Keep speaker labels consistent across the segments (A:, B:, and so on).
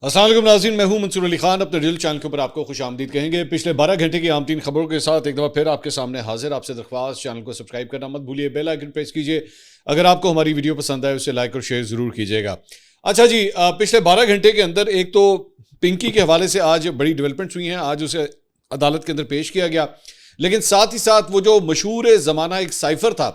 A: अस्सलाम वालेकुम नाज़रीन, मैं हूं मंसूर अली खान। अपने रियल चैनल के ऊपर आपको खुश आमदीद कहेंगे। पिछले 12 घंटे की आम तीन खबरों के साथ एक दफ़ा फिर आपके सामने हाजिर। आपसे दरख्वास्त, चैनल को सब्सक्राइब करना मत भूलिए, बेल आइकन प्रेस कीजिए। अगर आपको हमारी वीडियो पसंद आए उसे लाइक और शेयर ज़रूर कीजिएगा। अच्छा जी, पिछले 12 घंटे के अंदर एक तो पिंकी के हवाले से आज बड़ी डेवलपमेंट्स हुई हैं। आज उसे अदालत के अंदर पेश किया गया, लेकिन साथ ही साथ वो जो मशहूर ज़माना एक साइफर था,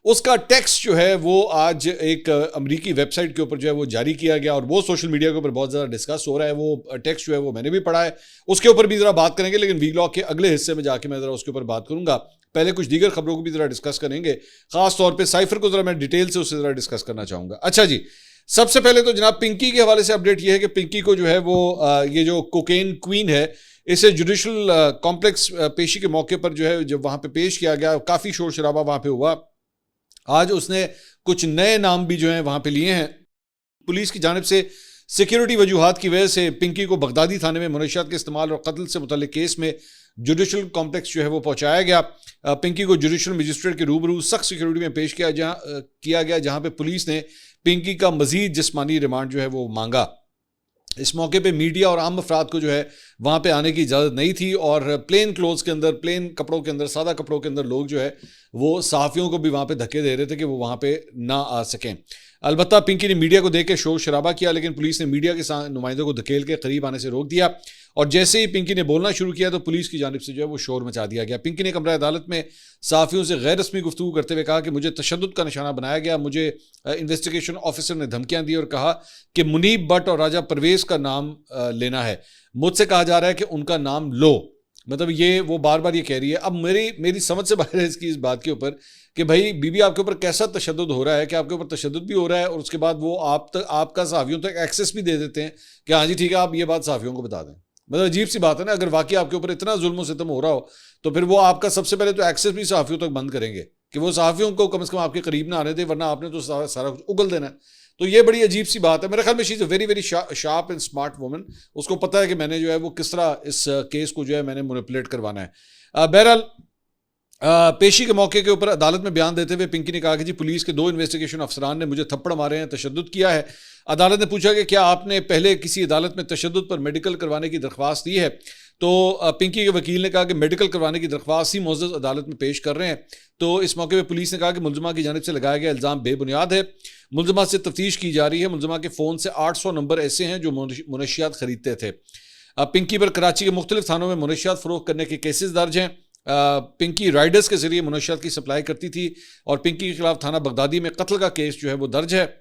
A: उसका टेक्स्ट जो है वो आज एक अमरीकी वेबसाइट के ऊपर जो है वो जारी किया गया और वो सोशल मीडिया के ऊपर बहुत ज़्यादा डिस्कस हो रहा है। वो टेक्स्ट जो है वो मैंने भी पढ़ा है, उसके ऊपर भी ज़रा बात करेंगे, लेकिन वीलॉग के अगले हिस्से में जाके मैं ज़रा उसके ऊपर बात करूंगा। पहले कुछ दीगर खबरों को भी ज़रा डिस्कस करेंगे, खास तौर पर साइफर को ज़रा मैं डिटेल से उससे ज़रा डिस्कस करना चाहूँगा। अच्छा जी, सबसे पहले तो जनाब पिंकी के हवाले से अपडेट ये है कि पिंकी को जो है वो ये जो कोकेन क्वीन है, इसे जुडिशल कॉम्प्लेक्स पेशी के मौके पर जो है जब वहाँ पे पेश किया गया, काफ़ी शोर शराबा वहाँ पे हुआ। आज उसने कुछ नए नाम भी जो हैं वहाँ पे लिए हैं। पुलिस की जानिब से सिक्योरिटी वजूहात की वजह से पिंकी को बगदादी थाने में मुनशियात के इस्तेमाल और कत्ल से मुतल्लिक केस में जुडिशल कॉम्प्लेक्स जो है वो पहुँचाया गया। पिंकी को जुडिशल मजिस्ट्रेट के रूबरू सख्त सिक्योरिटी में पेश किया गया, जहाँ पे पुलिस ने पिंकी का मजीद जिस्मानी रिमांड जो है वो मांगा। इस मौके पे मीडिया और आम अफराद को जो है वहाँ पे आने की इजाज़त नहीं थी और प्लेन क्लोथ्स के अंदर, प्लेन कपड़ों के अंदर, सादा कपड़ों के अंदर लोग जो है वो सहाफ़ियों को भी वहाँ पे धक्के दे रहे थे कि वो वहाँ पे ना आ सकें। अलबत्ता पिंकी ने मीडिया को देख के शोर शराबा किया, लेकिन पुलिस ने मीडिया के नुमाइंदों को धकेल के करीब आने से रोक दिया और जैसे ही पिंकी ने बोलना शुरू किया तो पुलिस की जानिब से जो है वो शोर मचा दिया गया। पिंकी ने कमरा अदालत में सहाफ़ियों से गैर रस्मी गुफ्तगू करते हुए कहा कि मुझे तशद्दुद का निशाना बनाया गया, मुझे इन्वेस्टिगेशन ऑफिसर ने धमकियां दी और कहा कि मुनीब भट्ट और राजा परवेज़ का नाम लेना है। मुझसे कहा जा रहा है कि उनका नाम लो। मतलब ये वो बार बार ये कह रही है। अब मेरी समझ से बाहर है इसकी इस बात के ऊपर कि भाई बीबी आपके ऊपर कैसा तशद्दुद हो रहा है कि आपके ऊपर तशद्दुद भी हो रहा है और उसके बाद वो आपका सहाफ़ियों तक एक्सेस भी दे देते हैं कि हाँ जी ठीक है, आप ये बात सहाफ़ियों को बता दें। मतलब अजीब सी बात है ना, अगर वाकई आपके ऊपर इतना जुल्म सितम हो रहा हो तो फिर वो आपका सबसे पहले तो एक्सेस भी सहाफ़ियों तक बंद करेंगे कि वो सहाफ़ियों को कम से कम आपके करीब ना आने दें, वरना आपने तो सारा कुछ उगल देना है। तो ये बड़ी अजीब सी बात है। मेरे ख्याल में she is a very very sharp and smart woman. उसको पता है कि मैंने जो है वो किस तरह इस केस को जो है मैंने मैनिपुलेट करवाना है। बहरहाल पेशी के मौके के ऊपर अदालत में बयान देते हुए पिंकी ने कहा कि जी पुलिस के 2 इन्वेस्टिगेशन अफसरान ने मुझे थप्पड़ मारे हैं, तशद्दुद किया है। अदालत ने पूछा कि क्या आपने पहले किसी अदालत में तशद्दुद पर मेडिकल करवाने की दरख्वास्त दी है? तो पिंकी के वकील ने कहा कि मेडिकल करवाने की दरख्वास्त ही मुअज़्ज़ज़ अदालत में पेश कर रहे हैं। तो इस मौके पर पुलिस ने कहा कि मुलज़िमा की जानिब से लगाया गया इल्ज़ाम बेबुनियाद है। मुलज़िमा से तफ्तीश की जा रही है। मुलज़िमा के फ़ोन से 800 नंबर ऐसे हैं जो मुनशियात खरीदते थे। पिंकी पर कराची के मुख्तलिफ थानों में मुनशियात फ़रोख्त करने के केसेस दर्ज हैं। पिंकी राइडर्स के जरिए मुनशियात की सप्लाई करती थी और पिंकी के खिलाफ थाना बगदादी में कत्ल का केस जो है वो दर्ज है।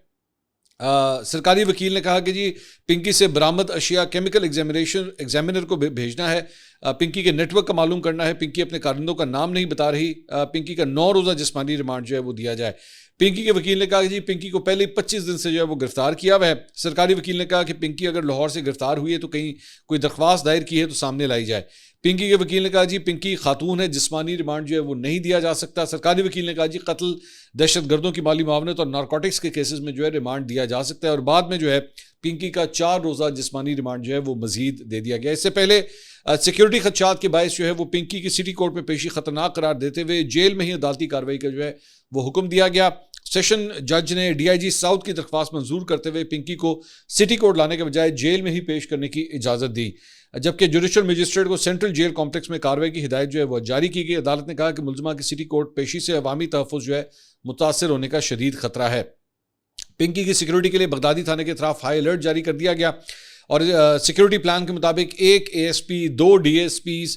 A: सरकारी वकील ने कहा कि जी पिंकी से बरामद अशिया केमिकल एग्जामिनर को भेजना है। पिंकी के नेटवर्क का मालूम करना है। पिंकी अपने कारिंदों का नाम नहीं बता रही। पिंकी का 9 रोज़ा जिस्मानी रिमांड जो है वो दिया जाए। पिंकी के वकील ने कहा कि जी पिंकी को पहले 25 दिन से जो है वो गिरफ्तार किया हुआ है। सरकारी वकील ने कहा कि पिंकी अगर लाहौर से गिरफ्तार हुई है तो कहीं कोई दरख्वास्त दायर की है तो सामने लाई जाए। पिंकी के वकील ने कहा जी पिंकी खातून है, जिस्मानी रिमांड जो है वो नहीं दिया जा सकता। सरकारी वकील ने कहा जी कत्ल, दहशत गर्दों की माली मावनत और नारकोटिक्स के केसेस में जो है रिमांड दिया जा सकता है और बाद में जो है पिंकी का 4 रोज़ा जिस्मानी रिमांड जो है वो मजीद दे दिया गया। इससे पहले सिक्योरिटी खदशात के बायस जो है वो पिंकी की सिटी कोर्ट में पेशी खतरनाक करार देते हुए जेल में ही अदालती कार्रवाई का जो है वो हुक्म दिया गया। सेशन जज ने DIG साउथ की दरख्वास्त मंजूर करते हुए पिंकी को सिटी कोर्ट लाने के बजाय जेल में ही पेश करने की इजाज़त दी, जबकि जुडिशल मजिस्ट्रेट को सेंट्रल जेल कॉम्प्लेक्स में कार्रवाई की हिदायत जो है वह जारी की गई। अदालत ने कहा कि मुलज़िमा की सिटी कोर्ट पेशी से अवामी तहफ़्फ़ुज़ जो है मुतासर होने का शदीद खतरा है। पिंकी की सिक्योरिटी के लिए बगदादी थाने के खिलाफ हाई अलर्ट जारी कर दिया गया और सिक्योरिटी प्लान के मुताबिक 1 ASP, 2 DSPs,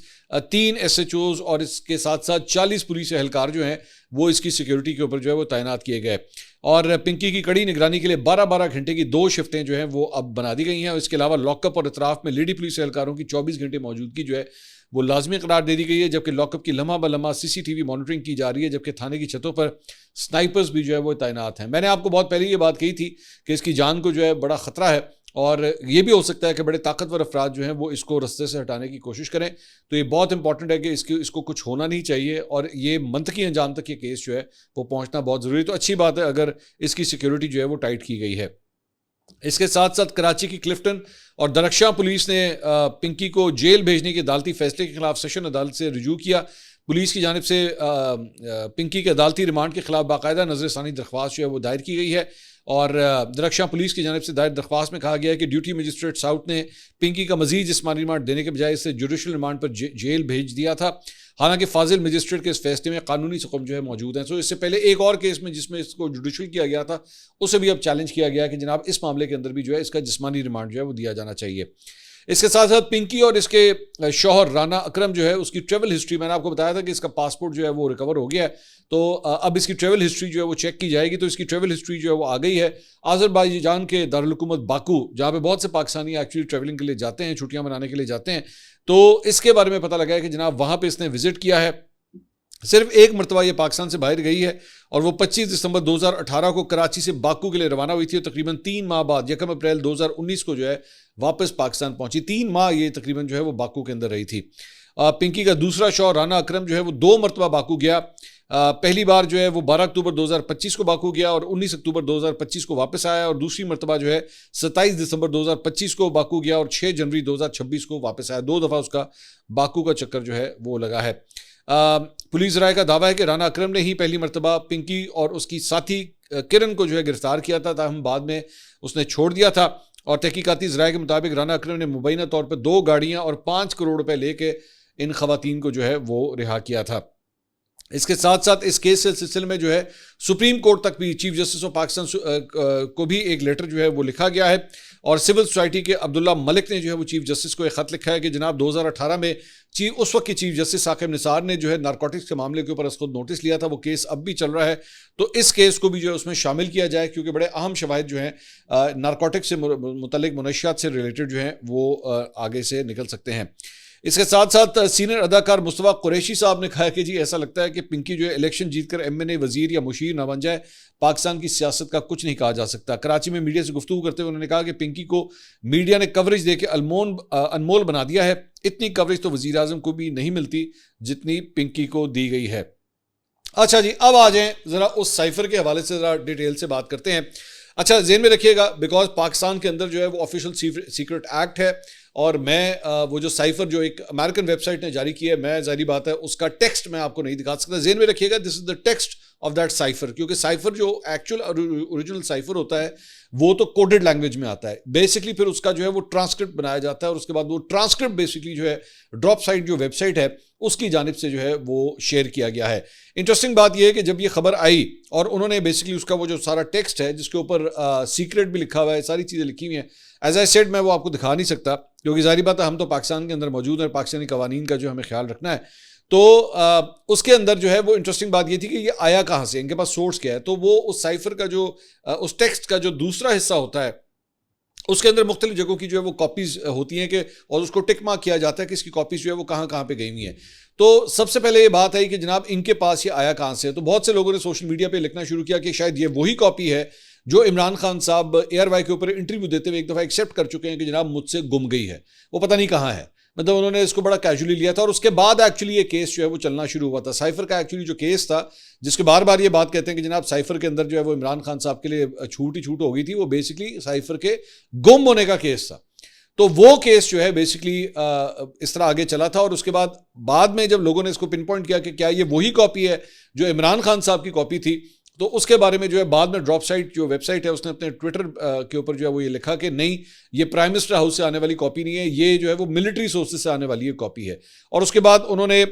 A: 3 SHOs और इसके साथ साथ 40 पुलिस एहलकार जो हैं वो इसकी सिक्योरिटी के ऊपर जो है वो तैनात किए गए और पिंकी की कड़ी निगरानी के लिए 12-12 घंटे की 2 शिफ्टें जो हैं वो अब बना दी गई हैं और इसके अलावा लॉकअप और इतराफ़ में लेडी पुलिस एहलकारों की 24 घंटे मौजूदगी जो है वो लाजमी करार दे दी गई है, जबकि लॉकअप की लम्हा ब लम्हा CCTV मॉनिटरिंग की जा रही है, जबकि थाने की छतों पर स्नाइपर्स भी जो है वो तैनात हैं। मैंने आपको बहुत पहले ये बात कही थी कि इसकी जान को जो है बड़ा ख़तरा है और ये भी हो सकता है कि बड़े ताकतवर अफराद जो हैं वो इसको रस्ते से हटाने की कोशिश करें। तो ये बहुत इंपॉर्टेंट है कि इसको कुछ होना नहीं चाहिए और ये मंतकी अंजाम तक ये केस जो है वो पहुंचना बहुत ज़रूरी है। तो अच्छी बात है अगर इसकी सिक्योरिटी जो है वो टाइट की गई है। इसके साथ साथ कराची की क्लिफ्टन और दरख्शां पुलिस ने पिंकी को जेल भेजने के अदालती फैसले के खिलाफ सेशन अदालत से रुजू किया। पुलिस की जानिब से पिंकी के अदालती रिमांड के खिलाफ बाकायदा नजरसानी दरख्वास्त जो है वो दायर की गई है और दरख्शां पुलिस की जानिब से दायर दरख्वास्त में कहा गया है कि ड्यूटी मजिस्ट्रेट साउथ ने पिंकी का मजीद जिस्मानी रिमांड देने के बजाय इसे जुडिशल रिमांड पर जेल भेज दिया था। हालांकि फाजिल मजिस्ट्रेट के इस फैसले में कानूनी सकम जो है मौजूद है। तो इससे पहले एक और केस में जिसमें इसको जुडिशल किया गया था, उसे भी अब चैलेंज किया गया कि जनाब इस मामले के अंदर भी जो है इसका जिस्मानी रिमांड जो है वो दिया जाना चाहिए। इसके साथ साथ पिंकी और इसके शौहर राना अकरम जो है उसकी ट्रैवल हिस्ट्री, मैंने आपको बताया था कि इसका पासपोर्ट जो है वो रिकवर हो गया है, तो अब इसकी ट्रैवल हिस्ट्री जो है वो चेक की जाएगी। तो इसकी ट्रैवल हिस्ट्री जो है वो आ गई है अज़रबैजान के दारुल हुकूमत बाकू, जहाँ पे बहुत से पाकिस्तानी एक्चुअली ट्रैवलिंग के लिए जाते हैं, छुट्टियां मनाने के लिए जाते हैं। तो इसके बारे में पता लगा है कि जनाब वहाँ पे इसने विजिट किया है। सिर्फ एक मरतबा ये पाकिस्तान से बाहर गई है और वो 25 दिसंबर 2018 को कराची से बाकू के लिए रवाना हुई थी। तकरीबन 3 माह बाद 1 अप्रैल 2019 को जो है वापस पाकिस्तान पहुंची। 3 माह ये तकरीबन जो है वो बाकू के अंदर रही थी। पिंकी का दूसरा शौहर राना अकरम जो है वो 2 मरतबा बाकू गया। पहली बार जो है वो 12 अक्टूबर 2025 को बाकू गया और 19 अक्टूबर 2025 को वापस आया, और दूसरी मरतबा जो है 27 दिसंबर 2025 को बाकू गया और 6 जनवरी 2026 को वापस आया। 2 दफ़ा उसका बाकू का चक्कर जो है वो लगा है। पुलिस राय का दावा है कि राना अकरम ने ही पहली मरतबा पिंकी और उसकी साथी किरण को जो है गिरफ्तार किया था, ताहम बाद में उसने छोड़ दिया था। और तहकीकाती ज़राए के मुताबिक राना अकरम ने मुबैना तौर पर 2 गाड़ियां और 5 करोड़ रुपए लेके इन खवातीन को जो है वो रिहा किया था। इसके साथ साथ इस केस के सिलसिले में जो है सुप्रीम कोर्ट तक भी चीफ जस्टिस ऑफ पाकिस्तान को भी एक लेटर जो है वो लिखा गया है, और सिविल सोसाइटी के अब्दुल्ला मलिक ने जो है वो चीफ जस्टिस को एक खत लिखा है कि जनाब 2018 में उस वक्त के चीफ जस्टिस साकिब निसार ने जो है नारकोटिक्स के मामले के ऊपर खुद नोटिस लिया था, वो केस अब भी चल रहा है, तो इस केस को भी जो है उसमें शामिल किया जाए, क्योंकि बड़े अहम शवाहिद जो हैं नारकोटिक्स से मुतल्लिक मुनशियात से रिलेटेड जो हैं वो आगे से निकल सकते हैं। इसके साथ साथ सीनियर अदाकार मुस्तफा कुरैशी साहब ने कहा कि जी ऐसा लगता है कि पिंकी जो है इलेक्शन जीतकर एमएनए वजीर या मुशीर ना बन जाए, पाकिस्तान की सियासत का कुछ नहीं कहा जा सकता। कराची में मीडिया से गुफ्तगू करते हुए उन्होंने कहा कि पिंकी को मीडिया ने कवरेज देके अनमोल बना दिया है। इतनी कवरेज तो वजीर आजम को भी नहीं मिलती जितनी पिंकी को दी गई है। अच्छा जी, अब आ जाएं जरा उस साइफर के हवाले से जरा डिटेल से बात करते हैं। अच्छा, ज़हन में रखिएगा, बिकॉज पाकिस्तान के अंदर जो है वो ऑफिशियल सीक्रेट एक्ट है, और मैं वो जो साइफर जो एक अमेरिकन वेबसाइट ने जारी की है, मैं जारी बात है उसका टेक्स्ट मैं आपको नहीं दिखा सकता। ज़हन में रखिएगा, this is the text of that cipher, क्योंकि साइफर जो एक्चुअल ओरिजिनल साइफर होता है वो तो कोडेड लैंग्वेज में आता है। बेसिकली फिर उसका जो है वो ट्रांसक्रिप्ट बनाया जाता है, और उसके बाद वो ट्रांसक्रिप्ट बेसिकली जो है ड्रॉप साइट जो वेबसाइट है उसकी जानिब से जो है वो शेयर किया गया है। इंटरेस्टिंग बात यह है कि जब ये खबर आई और उन्होंने बेसिकली उसका वो जो सारा टेक्स्ट है जिसके ऊपर सीक्रेट भी लिखा हुआ है, सारी चीज़ें लिखी हुई हैं, एज आई सेड मैं वो आपको दिखा नहीं सकता, क्योंकि जाहिर बात है हम तो पाकिस्तान के अंदर मौजूद हैं, पाकिस्तानी कवानीन का जो हमें ख्याल रखना है। तो उसके अंदर जो है वो इंटरेस्टिंग बात ये थी कि ये आया कहाँ से, इनके पास सोर्स क्या है। तो वो उस साइफर का जो उस टेक्स्ट का जो दूसरा हिस्सा होता है उसके अंदर मुख्तलिफ जगहों की जो है वो कॉपीज होती हैं कि, और उसको टिक मार्क किया जाता है कि इसकी कॉपीज जो है वो कहाँ कहाँ पे गई हुई हैं। तो सबसे पहले ये बात है कि जनाब इनके पास ये आया कहाँ से। तो बहुत से लोगों ने सोशल मीडिया पे लिखना शुरू किया कि शायद ये वही कॉपी है जो इमरान खान साहब एयरवाई के ऊपर इंटरव्यू देते हुए एक दफ़ा एक्सेप्ट कर चुके हैं कि जनाब मुझसे गुम गई है, वो पता नहीं कहाँ है। मतलब उन्होंने इसको बड़ा कैजुअली लिया था, और उसके बाद एक्चुअली ये केस जो है वो चलना शुरू हुआ था। साइफर का एक्चुअली जो केस था, जिसके बार बार ये बात कहते हैं कि जनाब साइफर के अंदर जो है वो इमरान खान साहब के लिए छूट ही छूट हो गई थी, वो बेसिकली साइफर के गुम होने का केस था। तो वो केस जो है बेसिकली इस तरह आगे चला था, और उसके बाद में जब लोगों ने इसको पिन पॉइंट किया कि क्या ये वही कॉपी है जो इमरान खान साहब की कॉपी थी, तो उसके बारे में जो है बाद में ड्रॉप साइट जो वेबसाइट है उसने अपने ट्विटर के ऊपर जो है वो ये लिखा कि नहीं, ये प्राइम मिनिस्टर हाउस से आने वाली कॉपी नहीं है, ये जो है वो मिलिट्री सोर्सेज से आने वाली ये कॉपी है। और उसके बाद उन्होंने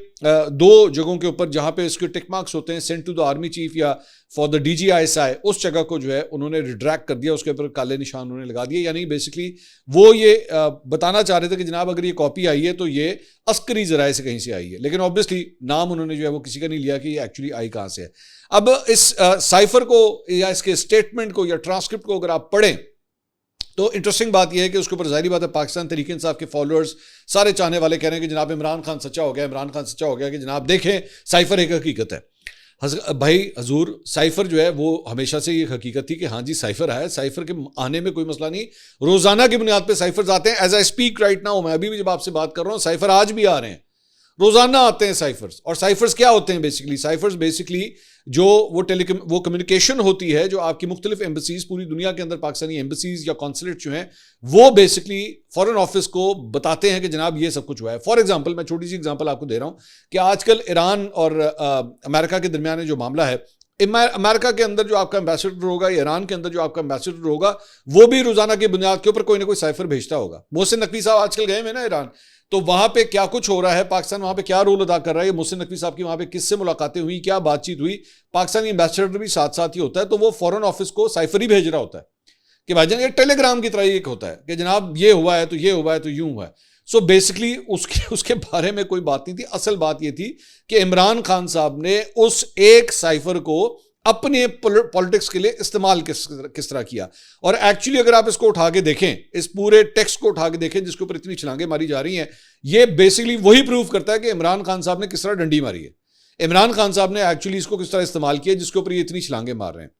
A: 2 जगहों के ऊपर जहाँ पे इसके टिक मार्क्स होते हैं, sent to the army chief या फॉर द DGISI, उस जगह को जो है उन्होंने रिड्रैक्ट कर दिया, उसके ऊपर काले निशान उन्होंने लगा दिए। यानी बेसिकली वो ये बताना चाह रहे थे कि जनाब अगर ये कॉपी आई है तो ये अस्करी जराए से कहीं से आई है, लेकिन ऑब्वियसली नाम उन्होंने जो है वो किसी का नहीं लिया कि ये एक्चुअली आई कहाँ से है। अब इस साइफर को या इसके स्टेटमेंट को या ट्रांसक्रिप्ट को अगर आप पढ़ें तो इंटरेस्टिंग बात यह है कि उसके ऊपर जाहिर बात है पाकिस्तान तहरीक इंसाफ के फॉलोअर्स सारे चाहने वाले कह रहे हैं कि जनाब इमरान खान सच्चा हो गया, इमरान खान सच्चा हो गया, कि जनाब देखें साइफर एक हकीकत है। भाई हजूर, साइफर जो है वो हमेशा से ये हकीकत थी कि हाँ जी साइफर आया, साइफर के आने में कोई मसला नहीं, रोजाना की बुनियाद पे साइफर्स आते हैं। As I speak right now, मैं अभी भी जब आपसे बात कर रहा हूँ साइफर आज भी आ रहे हैं, रोजाना आते हैं साइफर्स। और साइफर्स क्या होते हैं बेसिकली? साइफर्स बेसिकली जो वो कम्युनिकेशन होती है जो आपकी मुख्तलिफ एम्बसीज पूरी दुनिया के अंदर, पाकिस्तानी एम्बसीज या कॉन्सुलेट जो हैं वो बेसिकली फॉरेन ऑफिस को बताते हैं कि जनाब ये सब कुछ हुआ है। फॉर एग्जांपल, मैं छोटी सी एग्जांपल आपको दे रहा हूं कि आजकल ईरान और अमेरिका के दरमियान जो मामला है, अमेरिका के अंदर जो आपका एम्बेसडर होगा, ईरान के अंदर जो आपका एम्बेसडर होगा, वो भी रोजाना की बुनियाद के ऊपर कोई ना कोई साइफर भेजता होगा। मोहसिन नकवी साहब आजकल गए हैं ना ईरान, तो वहां पे क्या कुछ हो रहा है, पाकिस्तान वहां पे क्या रोल अदा कर रहा है, मोहसिन नकवी साहब की वहां पे किससे मुलाकातें हुई, क्या बातचीत हुई, पाकिस्तानी एम्बेसडर भी साथ साथ ही होता है, तो वो फॉरेन ऑफिस को साइफर ही भेज रहा होता है कि भाईजान ये टेलीग्राम की तरह एक होता है कि जनाब ये हुआ है तो ये हुआ है तो यूं हुआ है। सो बेसिकली उसके बारे में कोई बात नहीं थी। असल बात ये थी कि इमरान खान साहब ने उस एक साइफर को अपने पॉलिटिक्स के लिए इस्तेमाल किस तरह किया। और एक्चुअली अगर आप इसको उठा के देखें, इस पूरे टेक्स्ट को उठा के देखें जिसके ऊपर इतनी छलांगे मारी जा रही हैं, ये बेसिकली वही प्रूव करता है कि इमरान खान साहब ने किस तरह डंडी मारी है। इमरान खान साहब ने एक्चुअली इसको किस तरह इस्तेमाल किया जिसके ऊपर ये इतनी छलांगे मार रहे हैं।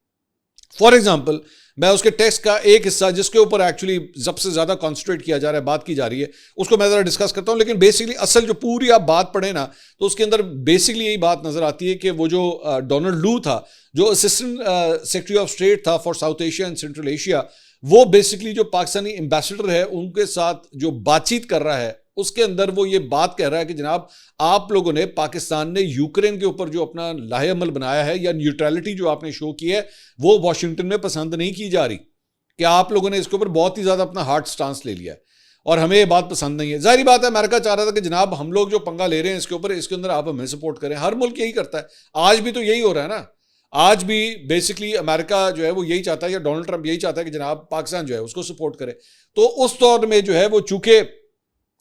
A: फॉर एग्जाम्पल, मैं उसके टेक्स्ट का एक हिस्सा जिसके ऊपर एक्चुअली सबसे ज्यादा कॉन्सेंट्रेट किया जा रहा है, बात की जा रही है, उसको मैं जरा डिस्कस करता हूं। लेकिन बेसिकली असल जो पूरी आप बात पढ़े ना, तो उसके अंदर बेसिकली यही बात नजर आती है कि वो जो डोनाल्ड लू था, जो असिस्टेंट सेक्रेटरी ऑफ स्टेट था for south Asia and central Asia, वो बेसिकली जो पाकिस्तानी एम्बेसडर है उनके साथ जो बातचीत कर रहा है, उसके अंदर वो ये बात कह रहा है कि जनाब आप लोगों ने, पाकिस्तान ने यूक्रेन के ऊपर जो अपना लाहेअमल बनाया है या न्यूट्रलिटी जो आपने शो की है, वो वॉशिंगटन में पसंद नहीं की जा रही, कि आप लोगों ने इसके ऊपर बहुत ही ज्यादा अपना हार्ड स्टांस ले लिया है और हमें ये बात पसंद नहीं है। जाहिर बात है अमेरिका चाह रहा था कि जनाब हम लोग जो पंगा ले रहे हैं इसके ऊपर, इसके अंदर आप हमें सपोर्ट करें। हर मुल्क यही करता है, आज भी तो यही हो रहा है ना। आज भी बेसिकली अमेरिका जो है वो यही चाहता है, या डोनाल्ड ट्रंप यही चाहता है कि जनाब पाकिस्तान जो है उसको सपोर्ट करे। तो उस दौर में जो है वो चूंकि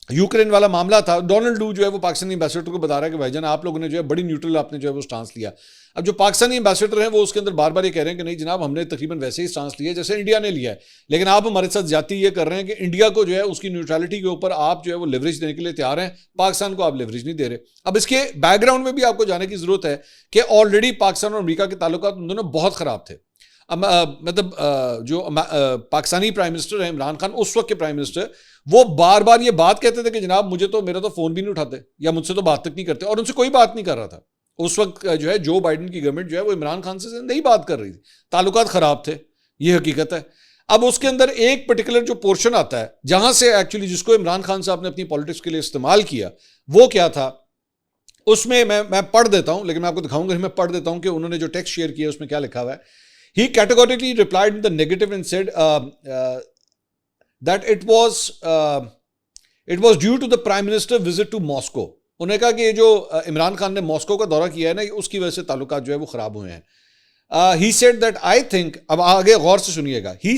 A: यूक्रेन वाला मामला था, डोनाल्ड लू जो है वो पाकिस्तानी एम्बेसडर को बता रहा है कि भाईजान आप लोगों ने जो है बड़ी न्यूट्रल आपने जो है वो स्टांस लिया। अब जो पाकिस्तानी एम्बेसडर हैं वो उसके अंदर बार बार ये कह रहे हैं कि नहीं जनाब हमने तकरीबन वैसे ही स्टांस लिया जैसे इंडिया ने लिया है, लेकिन आप हमारे साथ ज्यादती ये कर रहे हैं कि इंडिया को जो है उसकी न्यूट्रलिटी के ऊपर आप जो है वो लेवरेज देने के लिए तैयार हैं, पाकिस्तान को आप लेवरेज नहीं दे रहे। अब इसके बैकग्राउंड में भी आपको जाने की जरूरत है कि ऑलरेडी पाकिस्तान और अमेरिका के ताल्लुकात दोनों बहुत खराब थे। मतलब जो पाकिस्तानी प्राइम मिनिस्टर है इमरान खान, उस वक्त के प्राइम मिनिस्टर, वो बार बार ये बात कहते थे कि जनाब मेरा तो फोन भी नहीं उठाते या मुझसे तो बात तक नहीं करते, और उनसे कोई बात नहीं कर रहा था। उस वक्त जो है जो बाइडेन की गवर्नमेंट जो है वो इमरान खान से नहीं बात कर रही थी, ताल्लुकात खराब थे, ये हकीकत है। अब उसके अंदर एक पर्टिकुलर जो पोर्शन आता है जहां से एक्चुअली जिसको इमरान खान साहब ने अपनी पॉलिटिक्स के लिए इस्तेमाल किया, वो क्या था, उसमें मैं पढ़ देता हूं, लेकिन मैं आपको दिखाऊंगा, मैं पढ़ देता हूं कि उन्होंने जो टेक्स्ट शेयर किया उसमें क्या लिखा हुआ है। He categorically replied in the negative and said that it was due to the Prime Minister visit to Moscow. उन्होंने कहा कि जो इमरान खान ने मॉस्को का दौरा किया है ना, उसकी वजह से ताल्लुकात जो है वो खराब हुए हैं। He said that I think, अब आगे गौर से सुनिएगा, he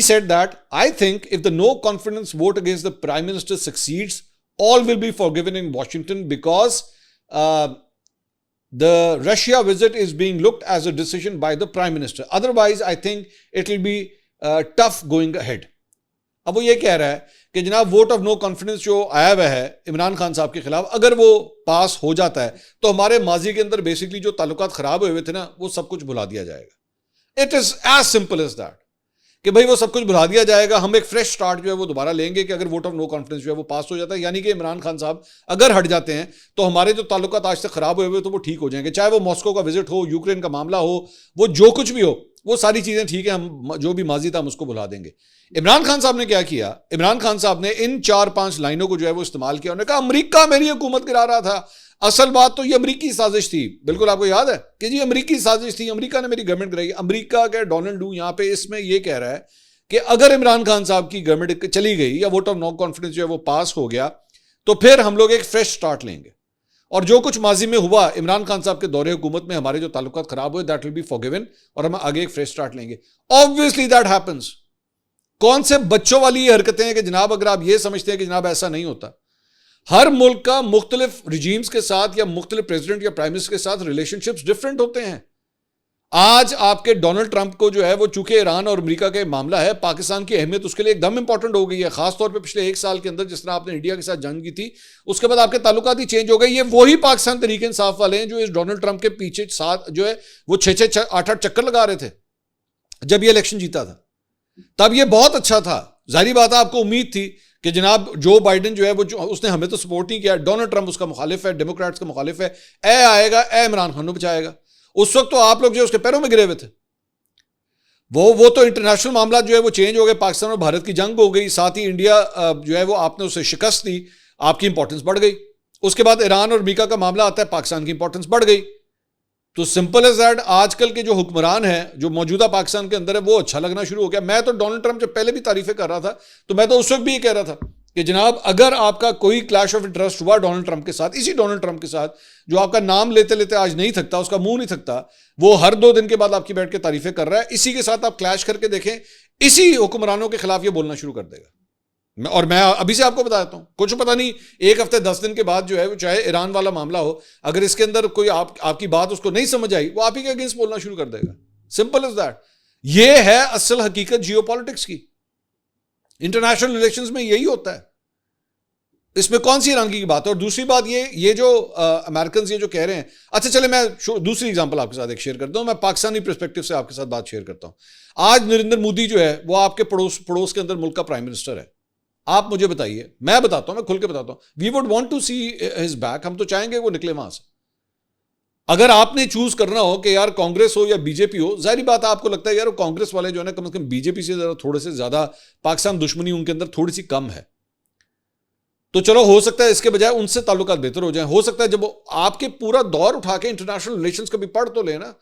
A: said that I think if the no confidence vote against the Prime Minister succeeds, all will be forgiven in Washington because the Russia visit is being looked as a decision by the Prime Minister. Otherwise, I think it will be tough going ahead. अब वो ये कह रहा है कि जनाब vote of no confidence जो आया हुआ है इमरान खान साहब के खिलाफ, अगर वो पास हो जाता है तो हमारे माजी के अंदर बेसिकली जो ताल्लुकात खराब हुए थे ना, वो सब कुछ भुला दिया जाएगा। It is as simple as that कि भाई वो सब कुछ भुला दिया जाएगा, हम एक फ्रेश स्टार्ट जो है वो दोबारा लेंगे कि अगर वोट ऑफ नो कॉन्फिडेंस जो है वो पास हो जाता है, यानी कि इमरान खान साहब अगर हट जाते हैं तो हमारे जो ताल्लुकात आज तक खराब हुए तो वो ठीक हो जाएंगे। चाहे वो मॉस्को का विजिट हो, यूक्रेन का मामला हो, वो जो कुछ भी हो, वो सारी चीजें ठीक है, हम जो भी माजी था हम उसको भुला देंगे। इमरान खान साहब ने क्या किया, इमरान खान साहब ने इन 4-5 लाइनों को जो है वो इस्तेमाल किया। उन्होंने कहा अमेरिका मेरी हुकूमत गिरा रहा था, असल बात तो ये अमेरिकी साजिश थी। बिल्कुल आपको याद है कि जी अमेरिकी साजिश थी, अमेरिका ने मेरी गवर्नमेंट गिराई। अमेरिका के डोनाल्ड लू यहाँ पे इसमें ये कह रहा है कि अगर इमरान खान साहब की गवर्नमेंट चली गई या वोट ऑफ नो कॉन्फिडेंस जो है वो पास हो गया, तो फिर हम लोग एक फ्रेश स्टार्ट लेंगे, और जो कुछ माजी में हुआ इमरान खान साहब के दौरे हुकूमत में हमारे जो ताल्लुकात खराब हुए, दैट विल बी फॉरगिवन, और हम आगे एक फ्रेश स्टार्ट लेंगे। Obviously that happens. कौन से बच्चों वाली ये हरकतें हैं कि जनाब अगर आप ये समझते हैं कि जनाब ऐसा नहीं होता। हर मुल्क का मुख्तलिफ रिजीम्स के साथ या मुख्तलिफ प्रेसिडेंट या प्राइम मिनिस्टर के साथ रिलेशनशिप्स डिफरेंट होते हैं। आज आपके डोनाल्ड ट्रंप को जो है वो चूंकि ईरान और अमेरिका का मामला है, पाकिस्तान की अहमियत उसके लिए एकदम इंपॉर्टेंट हो गई है, खासतौर पे पिछले 1 साल के अंदर जिस तरह आपने इंडिया के साथ जंग की थी, उसके बाद आपके ताल्लुकात ही चेंज हो गए। ये वही पाकिस्तान तरीके इंसाफ वाले हैं जो इस डोनाल्ड ट्रंप के पीछे साथ जो है वो 6-8 चक्कर लगा रहे थे जब ये इलेक्शन जीता था। तब ये बहुत अच्छा था, जाहिर बात है आपको उम्मीद थी कि जनाब जो बाइडेन जो है वो उसने हमें तो सपोर्ट नहीं किया, डोनाल्ड ट्रंप उसका मुखालिफ है, डेमोक्रेट्स का मुखालिफ है, ए आएगा, ए इमरान खान को बचाएगा। उस वक्त तो आप लोग जो उसके पैरों में गिरे हुए थे। वो तो इंटरनेशनल मामला जो है वो चेंज हो गए, पाकिस्तान और भारत की जंग हो गई, साथ ही इंडिया जो है वो आपने उसे शिकस्त दी, आपकी इंपॉर्टेंस बढ़ गई। उसके बाद ईरान और अमेरिका का मामला आता है, पाकिस्तान की इंपॉर्टेंस बढ़ गई। तो सिंपल एज दैट आजकल के जो हुक्मरान हैं जो मौजूदा पाकिस्तान के अंदर है वो अच्छा लगना शुरू हो गया। मैं तो डोनाल्ड ट्रंप जब पहले भी तारीफें कर रहा था तो मैं तो उस वक्त भी ये कह रहा था कि जनाब अगर आपका कोई क्लैश ऑफ इंटरेस्ट हुआ डोनाल्ड ट्रंप के साथ, इसी डोनाल्ड ट्रंप के साथ जो आपका नाम लेते लेते आज नहीं थकता, उसका मुंह नहीं थकता, वो हर 2 दिन के बाद आपकी बैठ के तारीफें कर रहा है, इसी के साथ आप क्लैश करके देखें, इसी हुक्मरानों के खिलाफ ये बोलना शुरू कर देगा। और मैं अभी से आपको बताता हूं, कुछ पता नहीं 1 हफ्ते 10 दिन के बाद जो है वो चाहे ईरान वाला मामला हो, अगर इसके अंदर कोई आपकी बात उसको नहीं समझ आई वो आप ही के अगेंस्ट बोलना शुरू कर देगा। Simple is that. ये है असल हकीकत जियोपॉलिटिक्स की। इंटरनेशनल रिलेशंस में यही होता है, इसमें कौन सी हैरानगी की बात है। और दूसरी बात ये जो अमेरिकन ये जो कह रहे हैं, अच्छा चले मैं दूसरी एग्जांपल आपके साथ एक शेयर करता हूं, मैं पाकिस्तानी पर्सपेक्टिव से आपके साथ बात शेयर करता हूं। आज नरेंद्र मोदी जो है वो आपके पड़ोस के अंदर मुल्क का प्राइम मिनिस्टर है। आप मुझे बताइए, मैं बताता हूं, मैं खुल के बताता हूं, we would want to see his back, हम तो चाहेंगे वो निकले वहां से। अगर आपने चूज करना हो कि यार कांग्रेस हो या बीजेपी हो, जाहिर बात है आपको लगता है यार वो कांग्रेस वाले जो है ना कम से कम बीजेपी से थोड़े से ज्यादा पाकिस्तान दुश्मनी उनके अंदर थोड़ी सी कम है, तो चलो हो सकता है इसके बजाय उनसे ताल्लुकात बेहतर हो जाए। हो सकता है जब आपके पूरा दौर उठा के इंटरनेशनल रिलेशंस कभी पढ़ तो लेना,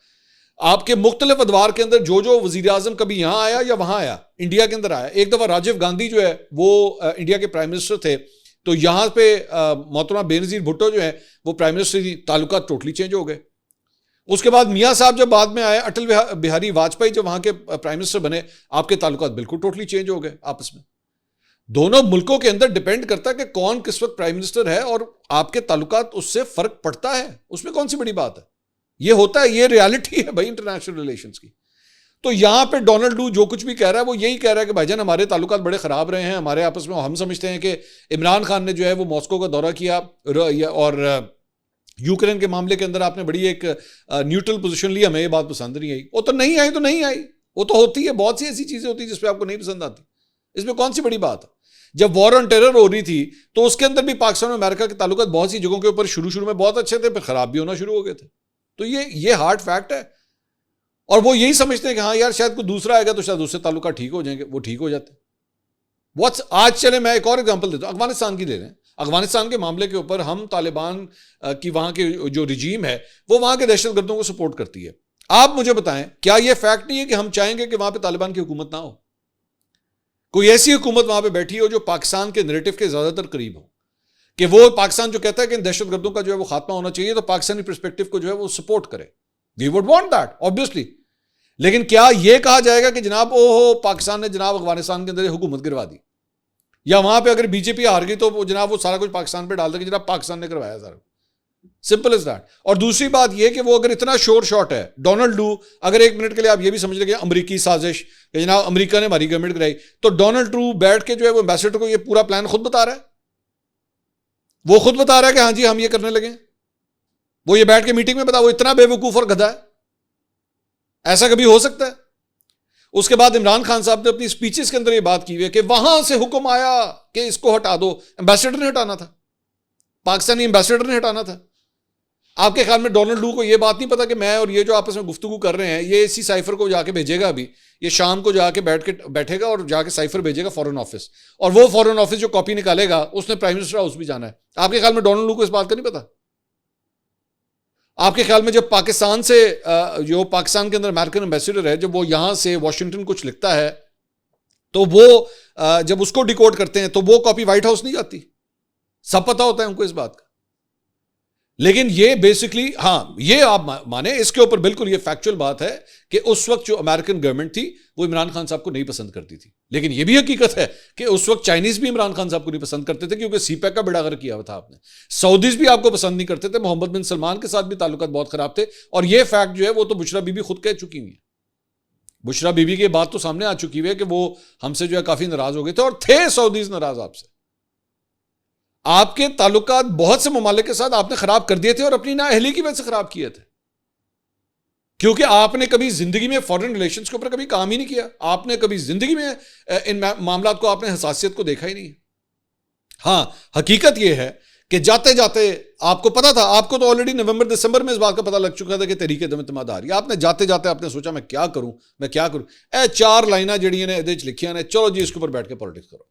A: आपके मुख्तलिफ अदवार के अंदर जो वजीर आजम कभी यहां आया या वहां आया, इंडिया के अंदर आया। एक दफा राजीव गांधी जो है वो इंडिया के प्राइम मिनिस्टर थे, तो यहां पे मोहतरमा बेनजीर भुट्टो जो है वो प्राइम मिनिस्टर थी, ताल्लुकात टोटली चेंज हो गए। उसके बाद मियां साहब जब बाद में आए, अटल बिहारी वाजपेयी जब वहां के प्राइम मिनिस्टर बने, आपके ताल्लुकात बिल्कुल टोटली चेंज हो गए आपस में। दोनों मुल्कों के अंदर डिपेंड करता है कि कौन किस वक्त प्राइम मिनिस्टर है और आपके ताल्लुकात उससे फर्क पड़ता है, उसमें कौन सी बड़ी बात है। ये होता है, ये रियलिटी है भाई इंटरनेशनल रिलेशंस की। तो यहां पे डोनाल्ड डू जो कुछ भी कह रहा है वो यही कह रहा है कि भाईजान हमारे ताल्लुकात बड़े खराब रहे हैं हमारे आपस में। हम समझते हैं कि इमरान खान ने जो है वो मॉस्को का दौरा किया और यूक्रेन के मामले के अंदर आपने बड़ी एक न्यूट्रल पोजीशन ली, हमें ये बात पसंद नहीं आई। वो तो नहीं आई तो नहीं आई, वो तो होती है, बहुत सी ऐसी चीजें होती है जिसपे आपको नहीं पसंद आती, इसमें कौन सी बड़ी बात है। जब वॉर ऑन टेरर हो रही थी तो उसके अंदर भी पाकिस्तान और अमेरिका के ताल्लुकात बहुत सी जगहों के ऊपर शुरू में बहुत अच्छे थे, फिर खराब भी होना शुरू हो गए थे। तो ये हार्ड फैक्ट है। और वो यही समझते हैं कि हाँ यार शायद कोई दूसरा आएगा तो शायद उससे ताल्लुकात ठीक हो जाएंगे, वो ठीक हो जाते। आज चले मैं एक और एग्जांपल देता हूं, अफगानिस्तान की ले लें। अफगानिस्तान के मामले के ऊपर हम तालिबान की वहां के जो रिजीम है वो वहां के दहशतगर्दों को सपोर्ट करती है। आप मुझे बताएं, क्या यह फैक्ट नहीं है कि हम चाहेंगे कि वहां पे तालिबान की हुकूमत ना हो, कोई ऐसी हुकूमत वहां पे बैठी हो जो पाकिस्तान के नैरेटिव के ज्यादातर करीब हो, कि वो पाकिस्तान जो कहता है कि दहशतगर्दों का जो है वो खात्मा होना चाहिए, तो पाकिस्तानी पर्सपेक्टिव को जो है वो सपोर्ट करे। We would want that obviously. लेकिन क्या यह कहा जाएगा कि जनाब ओहो पाकिस्तान ने जनाब अफगानिस्तान के अंदर हुकूमत गिरवा दी, या वहां पे अगर बीजेपी हार गई तो वो जनाब वो सारा कुछ पाकिस्तान पे डाल देगी जनाब पाकिस्तान ने करवाया सारा। Simple is that. और दूसरी बात यह कि वो अगर इतना शोर शॉट है डोनाल्ड डू, अगर एक मिनट के लिए आप ये भी समझ लेंगे अमरीकी साजिश कि जनाब अमेरिका ने हमारी गवर्नमेंट गिराई, तो डोनाल्ड डू बैठ के जो है वो एम्बेसडर को ये पूरा प्लान खुद बता रहा है। वो खुद बता रहा है कि हाँ जी हम ये करने लगे। वो ये बैठ के मीटिंग में बता, वो इतना बेवकूफ और गधा है, ऐसा कभी हो सकता है। उसके बाद इमरान खान साहब ने अपनी स्पीचेस के अंदर ये बात की हुई है कि वहां से हुक्म आया कि इसको हटा दो। एम्बेसडर ने हटाना था, पाकिस्तानी एम्बेसडर ने हटाना था। आपके ख्याल में डोनाल्ड डू को यह बात नहीं पता कि मैं और ये जो आपस में गुफ्तगू कर रहे हैं ये इसी साइफर को जाके भेजेगा, अभी ये शाम को जाके बैठेगा और जाके साइफर भेजेगा फॉरेन ऑफिस, और वो फॉरेन ऑफिस जो कॉपी निकालेगा उसने प्राइम मिनिस्टर हाउस भी जाना है। आपके ख्याल में डोनाल्ड डू को इस बात का नहीं पता? आपके ख्याल में जब पाकिस्तान से जो पाकिस्तान के अंदर अमेरिकन एम्बेसडर है, जब वो यहां से वॉशिंगटन कुछ लिखता है तो वो जब उसको डिकोड करते हैं तो वो कॉपी व्हाइट हाउस नहीं जाती? सब पता होता है उनको इस बात का। लेकिन ये बेसिकली, हाँ ये आप माने, इसके ऊपर बिल्कुल ये फैक्चुअल बात है कि उस वक्त जो अमेरिकन गवर्नमेंट थी वो इमरान खान साहब को नहीं पसंद करती थी। लेकिन ये भी हकीकत है कि उस वक्त चाइनीज भी इमरान खान साहब को नहीं पसंद करते थे, क्योंकि सीपैक का बेड़ा गर्क किया हुआ था आपने। सऊदीज भी आपको पसंद नहीं करते थे, मोहम्मद बिन सलमान के साथ भी ताल्लुकात बहुत खराब थे। और ये फैक्ट जो है वो तो बुशरा बीबी खुद कह चुकी हुई है। बुशरा बीबी की बात तो सामने आ चुकी हुई है कि वो हमसे जो है काफी नाराज हो गए थे, और थे सऊदीज नाराज आपसे। आपके ताल्लुकात बहुत से ममालिक के साथ आपने खराब कर दिए थे और अपनी नाअहली की वजह से खराब किए थे, क्योंकि आपने कभी जिंदगी में फॉरेन रिलेशंस के ऊपर कभी काम ही नहीं किया। आपने कभी जिंदगी में इन मामलात को, आपने हसासियत को देखा ही नहीं। हाँ हकीकत यह है कि जाते जाते आपको पता था, आपको तो ऑलरेडी नवंबर दिसंबर में इस बात का पता लग चुका था कि तरीके दम इतमाद आ रही है। आपने जाते जाते आपने सोचा मैं क्या करूं, मैं क्या करूं। ए 4 लाइना जड़ियां ने चलिखियां ने, चलो जी इसके ऊपर बैठ के पॉलिटिक्स करो,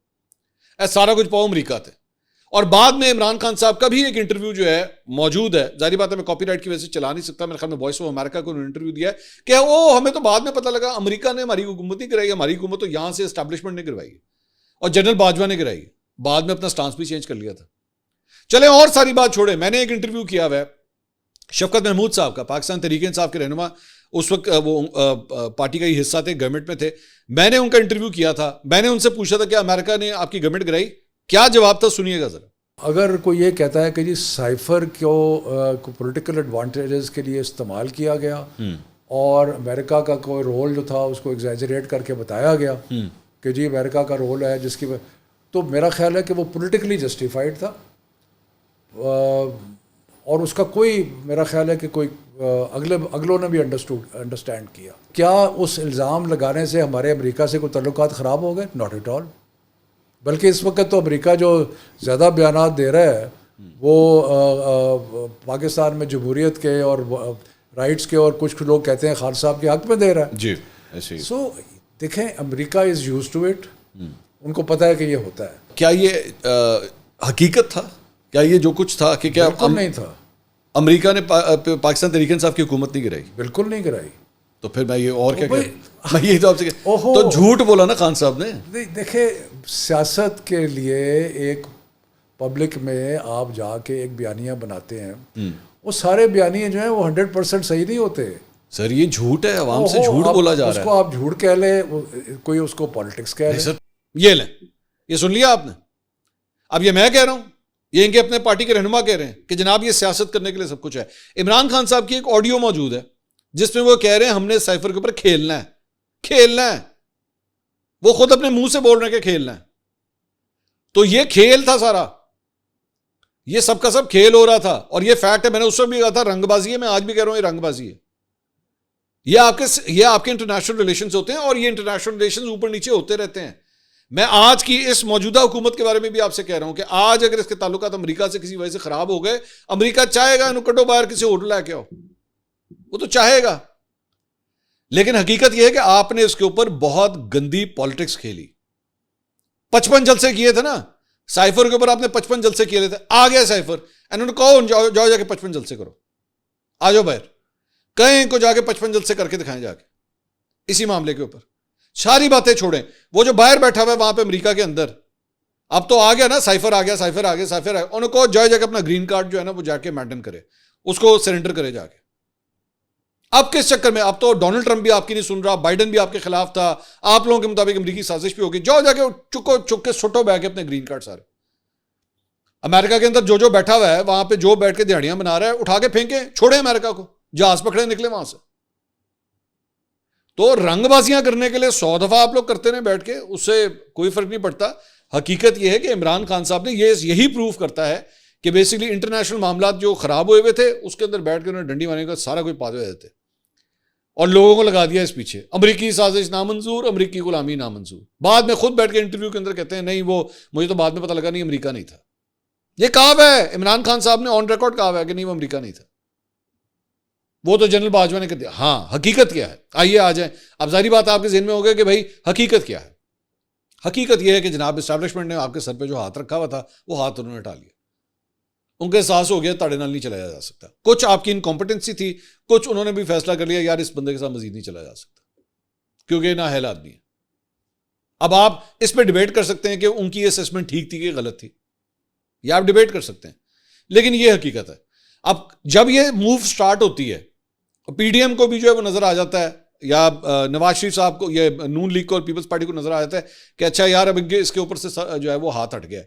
A: ए सारा कुछ पाओ अमरीका थे। और बाद में इमरान खान साहब का भी एक इंटरव्यू जो है मौजूद है, जाहिर बात है मैं कॉपीराइट की वजह से चला नहीं सकता, मेरे ख्याल में वॉइस ऑफ अमेरिका को इंटरव्यू दिया है कि वो हमें तो बाद में पता लगा अमेरिका ने हमारी हुकूमत नहीं कराई, हमारी हुकूमत तो यहां से एस्टैब्लिशमेंट ने करवाई और जनरल बाजवा ने कराई, बाद में अपना स्टांस भी चेंज कर लिया था। चले और सारी बात छोड़े, मैंने एक इंटरव्यू किया हुआ है शफकत महमूद साहब का, पाकिस्तान तहरीक इंसाफ के रहनुमा, उस वक्त वो पार्टी का ही हिस्सा थे, गवर्नमेंट में थे। मैंने उनका इंटरव्यू किया था, मैंने उनसे पूछा था कि अमेरिका ने आपकी गवर्नमेंट गिराई, क्या जवाब था सुनिएगा जरा।
B: अगर कोई ये कहता है कि जी साइफर को पॉलिटिकल एडवांटेजेस के लिए इस्तेमाल किया गया और अमेरिका का कोई रोल जो था उसको एग्जैजरेट करके बताया गया कि जी अमेरिका का रोल है जिसकी तो मेरा ख्याल है कि वो पॉलिटिकली जस्टिफाइड था और उसका कोई मेरा ख्याल है कि कोई अगलों ने भी अंडरस्टैंड किया। क्या उस इल्ज़ाम लगाने से हमारे अमेरिका से कोई तल्लुकात ख़राब हो गए? Not at all. बल्कि इस वक्त तो अमेरिका जो ज़्यादा बयानात दे रहा है वो पाकिस्तान में जमहूरियत के और राइट्स के, और कुछ लोग कहते हैं खान साहब के हक़ में दे रहा है
A: जी, ऐसे ही।
B: सो देखें, America is used to it, उनको पता है कि ये होता है।
A: क्या ये हकीकत था? क्या ये जो कुछ था कि क्या
B: नहीं था?
A: अमेरिका ने पाकिस्तान तहरीक इंसाफ की हुकूमत नहीं गिराई?
B: बिल्कुल नहीं गिराई।
A: तो फिर मैं ये और क्या करूं? मैं यही तो आपसे तो झूठ बोला ना खान साहब ने।
B: देखिए, सियासत के लिए एक पब्लिक में आप जाके एक बयानिया बनाते हैं, वो सारे बयानिए जो हैं वो 100% सही नहीं होते
A: सर। ये झूठ है, आवाम से झूठ बोला जा रहा है।
B: उसको आप झूठ कह ले, कोई उसको पॉलिटिक्स कह ले।
A: ये लें, ये सुन लिया आपने। अब ये मैं कह रहा हूं, ये इनके अपने पार्टी के रहनुमा कह रहे हैं कि जनाब ये सियासत करने के लिए सब कुछ है। इमरान खान साहब की एक ऑडियो मौजूद है जिसमें वो कह रहे हैं हमने साइफर के ऊपर खेलना है, खेलना है। वो खुद अपने मुंह से बोल रहे हैं कि खेलना है। तो ये खेल था सारा, ये सब का सब खेल हो रहा था। और ये फैक्ट है, मैंने उस वक्त भी कहा था रंगबाजी है, मैं आज भी कह रहा हूं ये रंगबाजी है। ये आपके इंटरनेशनल रिलेशंस होते हैं और ये इंटरनेशनल रिलेशंस ऊपर नीचे होते रहते हैं। मैं आज की इस मौजूदा हुकूमत के बारे में भी आपसे कह रहा हूं कि आज अगर इसके ताल्लुकात अमेरिका से किसी वजह से खराब हो गए, अमेरिका चाहेगा इन्हों कटो बाहर किसी और लाके आओ, वो तो चाहेगा। लेकिन हकीकत यह है कि आपने इसके ऊपर बहुत गंदी पॉलिटिक्स खेली। 55 जलसे किए थे ना साइफर के ऊपर, आपने 55 जलसे किए थे। आ गया साइफर, इन्होंने कहो जाओ जाके 55 जलसे करो, आ जाओ बाहर, कहीं को जाके 55 जलसे करके दिखाएं जाके इसी मामले के ऊपर। सारी बातें छोड़ें, वो जो बाहर बैठा हुआ है वहां पे अमेरिका के अंदर, अब तो आ गया ना, साइफर आ गया, साइफर आ गया, साइफर आ गया। उन्होंने कहो जाए जाके अपना ग्रीन कार्ड जो है ना वो जाके मेंटेन करे, उसको सरेंडर करे जाके। अब किस चक्कर में? अब तो डोनाल्ड ट्रंप भी आपकी नहीं सुन रहा, बाइडन भी आपके खिलाफ था, आप लोगों के मुताबिक अमेरिकी साजिश भी होगी। जाओ जाके चुक के सुटो बैठ के अपने ग्रीन कार्ड सारे। अमेरिका के अंदर जो बैठा हुआ है वहां पे, जो बैठ के दिहाड़ियां बना रहा है, उठा के फेंके, छोड़े अमेरिका को, जहाज पकड़े निकले वहां से। तो रंगबाजियां करने के लिए 100 दफा आप लोग करते रहे बैठ के, उससे कोई फर्क नहीं पड़ता। हकीकत यह है कि इमरान खान साहब ने यही प्रूव करता है कि बेसिकली इंटरनेशनल मामला जो खराब हुए हुए थे उसके अंदर बैठ के उन्होंने डंडी मारने का सारा कोई पाते हुए थे और लोगों को लगा दिया इस पीछे। अमेरिकी साजिश नामंजूर, अमेरिकी गुलामी नामंजूर। बाद में खुद बैठ के इंटरव्यू के अंदर कहते हैं नहीं, वो मुझे तो बाद में पता लगा नहीं अमेरिका नहीं था। ये कहा है इमरान खान साहब ने ऑन रिकॉर्ड कहा है कि नहीं वो अमेरिका नहीं था, वो तो जनरल बाजवा ने कर दिया। हाँ, हकीकत क्या है? आइए आ जाए। अब जारी बात आपके जहन में हो गया कि भाई हकीकत क्या है। हकीकत यह है कि जनाब एस्टैब्लिशमेंट ने आपके सर पे जो हाथ रखा हुआ था वो हाथ उन्होंने हटा लिया। उनके एहसास हो गया ताड़े नाल नहीं चलाया जा सकता। कुछ आपकी इनकॉम्पिटेंसी थी, कुछ उन्होंने भी फैसला कर लिया यार इस बंदे के साथ मजीद नहीं चला जा सकता क्योंकि ना अहल आदमी है। अब आप इस पर डिबेट कर सकते हैं कि उनकी असेसमेंट ठीक थी कि गलत थी, यह आप डिबेट कर सकते हैं, लेकिन यह हकीकत है। अब जब यह मूव स्टार्ट होती है, पीडीएम को भी जो है वो नजर आ जाता है, या नवाज शरीफ साहब को, ये नून लीग को और पीपल्स पार्टी को नजर आ जाता है कि अच्छा यार अब इसके ऊपर से जो है वो हाथ हट गया।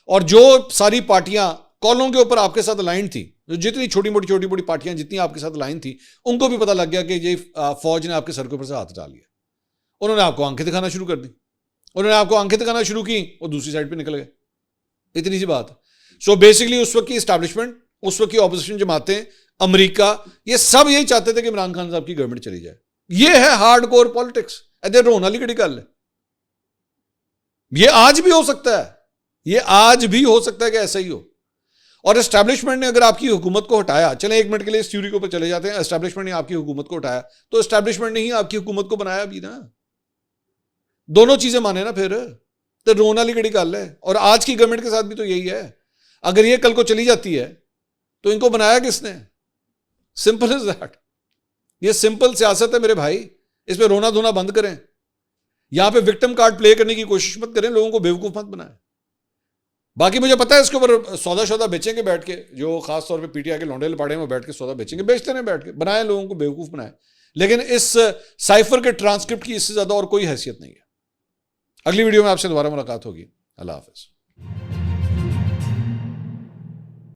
A: और जो सारी पार्टियां कॉलों के ऊपर आपके साथ अलाइन थी, जो जितनी छोटी मोटी पार्टियां जितनी आपके साथ अलाइन थी, उनको भी पता लग गया कि ये फौज ने आपके सर के ऊपर से हाथ डाल लिया। उन्होंने आपको आंखें दिखाना शुरू कर दी, उन्होंने आपको आंखें दिखाना शुरू की और दूसरी साइड पर निकल गए। इतनी सी बात। सो बेसिकली उस वक्त की इस्टेब्लिशमेंट, उस वक्त की ऑपोजिशन जमातें, अमेरिका, ये सब यही चाहते थे कि इमरान खान साहब की गवर्नमेंट चली जाए। ये है हार्डकोर पॉलिटिक्स। अरे रोना वाली कड़ी गल है। ये आज भी हो सकता है, ये आज भी हो सकता है कि ऐसा ही हो। और एस्टैब्लिशमेंट ने अगर आपकी हुकूमत को हटाया, चलें एक मिनट के लिए इस थ्योरी के ऊपर चले जाते हैं, एस्टैब्लिशमेंट ने आपकी हुकूमत को हटाया तो एस्टैब्लिशमेंट ने ही आपकी हुकूमत को बनाया भी ना। दोनों चीजें माने ना फिर, तो रोना वाली कड़ी गल है। और आज की गवर्नमेंट के साथ भी तो यही है। अगर ये कल को चली जाती है तो इनको बनाया किसने? Simple is that. ये सिंपल सियासत है मेरे भाई, इस पे रोना धोना बंद करें। यहां पे विक्टिम कार्ड प्ले करने की कोशिश मत करें, लोगों को बेवकूफ मत बनाएं। बाकी मुझे पता है इसके ऊपर सौदा शौदा बेचेंगे बैठ के, जो खास तौर पे पीटीआई के लौंडे लपाड़े में बैठ के सौदा बेचेंगे, बेचते रहे बैठ के, बनाए लोगों को बेवकूफ बनाए। लेकिन इस साइफर के ट्रांसक्रिप्ट की इससे ज्यादा और कोई हैसियत नहीं है। अगली वीडियो में आपसे दोबारा मुलाकात होगी। अल्लाह हाफिज।